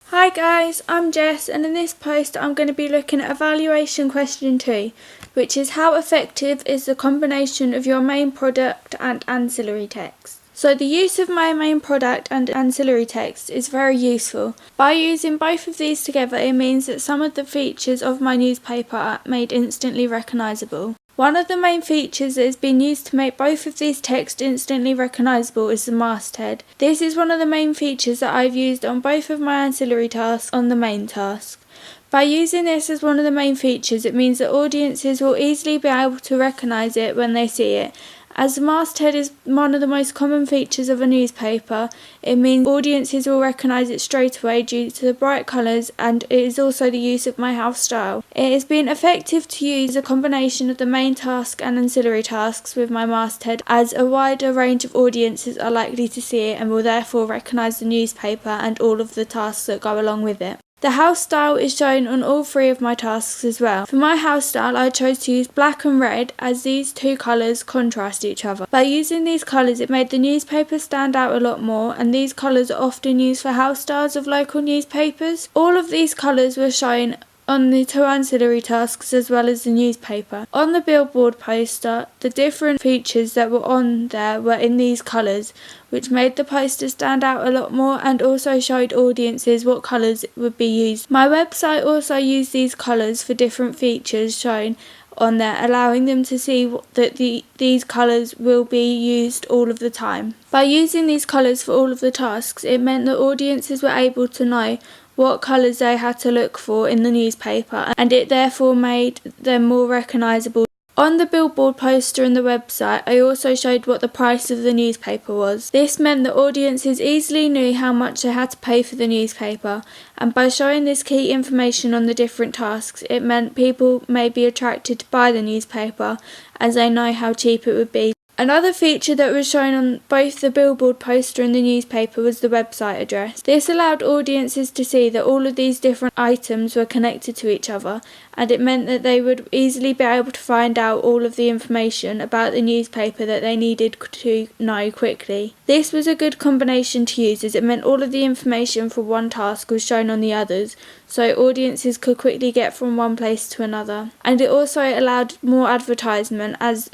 Hi guys, I'm Jess, and in this post I'm going to be looking at evaluation question 2, which is how effective is the combination of your main product and ancillary text. So the use of my main product and ancillary text is very useful. By using both of these together, it means that some of the features of my newspaper are made instantly recognisable. One of the main features that has been used to make both of these texts instantly recognisable is the masthead. This is one of the main features that I've used on both of my ancillary tasks on the main task. By using this as one of the main features, it means that audiences will easily be able to recognise it when they see it. As the masthead is one of the most common features of a newspaper, it means audiences will recognise it straight away due to the bright colours, and it is also the use of my house style. It has been effective to use a combination of the main task and ancillary tasks with my masthead, as a wider range of audiences are likely to see it and will therefore recognise the newspaper and all of the tasks that go along with it. The house style is shown on all three of my tasks as well. For my house style, I chose to use black and red as these two colours contrast each other. By using these colours, it made the newspaper stand out a lot more, and these colours are often used for house styles of local newspapers. All of these colours were shown on the two ancillary tasks as well as the newspaper. On the billboard poster, the different features that were on there were in these colours, which made the poster stand out a lot more and also showed audiences what colours would be used. My website also used these colours for different features shown on there, allowing them to see that these colours will be used all of the time. By using these colours for all of the tasks, it meant that audiences were able to know what colours they had to look for in the newspaper, and it therefore made them more recognisable. On the billboard poster and the website, I also showed what the price of the newspaper was. This meant that audiences easily knew how much they had to pay for the newspaper, and by showing this key information on the different tasks, it meant people may be attracted to buy the newspaper as they know how cheap it would be. Another feature that was shown on both the billboard poster and the newspaper was the website address. This allowed audiences to see that all of these different items were connected to each other, and it meant that they would easily be able to find out all of the information about the newspaper that they needed to know quickly. This was a good combination to use, as it meant all of the information for one task was shown on the others, so audiences could quickly get from one place to another. And it also allowed more advertisement, as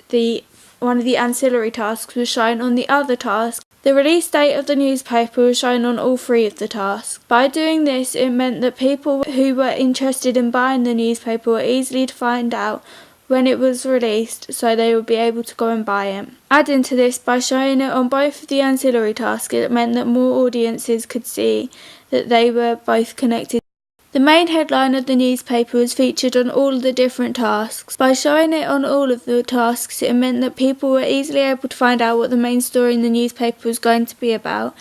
one of the ancillary tasks was shown on the other task. The release date of the newspaper was shown on all three of the tasks. By doing this, it meant that people who were interested in buying the newspaper were easily to find out when it was released, so they would be able to go and buy it. Adding to this, by showing it on both of the ancillary tasks, it meant that more audiences could see that they were both connected. The main headline of the newspaper was featured on all the different tasks. By showing it on all of the tasks, it meant that people were easily able to find out what the main story in the newspaper was going to be about.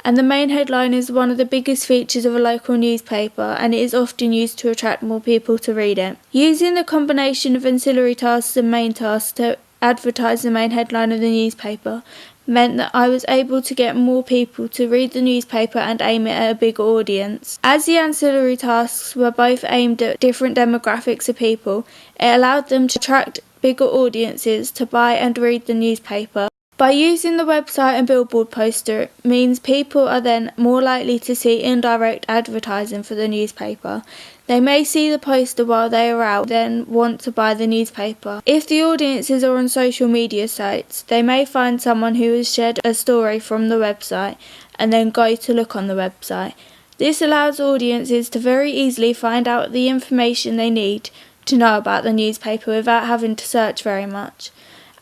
And the main headline is one of the biggest features of a local newspaper, and it is often used to attract more people to read it. Using the combination of ancillary tasks and main tasks to advertise the main headline of the newspaper meant that I was able to get more people to read the newspaper and aim it at a bigger audience. As the ancillary tasks were both aimed at different demographics of people, it allowed them to attract bigger audiences to buy and read the newspaper. By using the website and billboard poster, it means people are then more likely to see indirect advertising for the newspaper. They may see the poster while they are out, then want to buy the newspaper. If the audiences are on social media sites, they may find someone who has shared a story from the website and then go to look on the website. This allows audiences to very easily find out the information they need to know about the newspaper without having to search very much.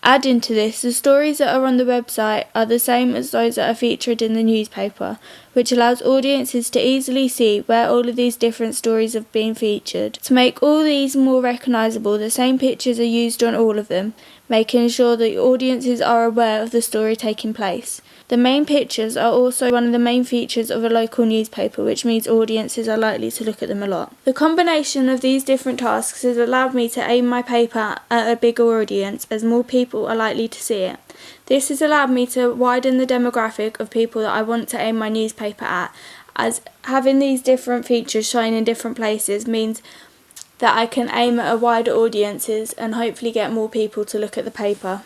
Adding to this, the stories that are on the website are the same as those that are featured in the newspaper, which allows audiences to easily see where all of these different stories have been featured. To make all these more recognisable, the same pictures are used on all of them, making sure that audiences are aware of the story taking place. The main pictures are also one of the main features of a local newspaper, which means audiences are likely to look at them a lot. The combination of these different tasks has allowed me to aim my paper at a bigger audience, as more people are likely to see it. This has allowed me to widen the demographic of people that I want to aim my newspaper at, as having these different features shown in different places means that I can aim at a wider audiences and hopefully get more people to look at the paper.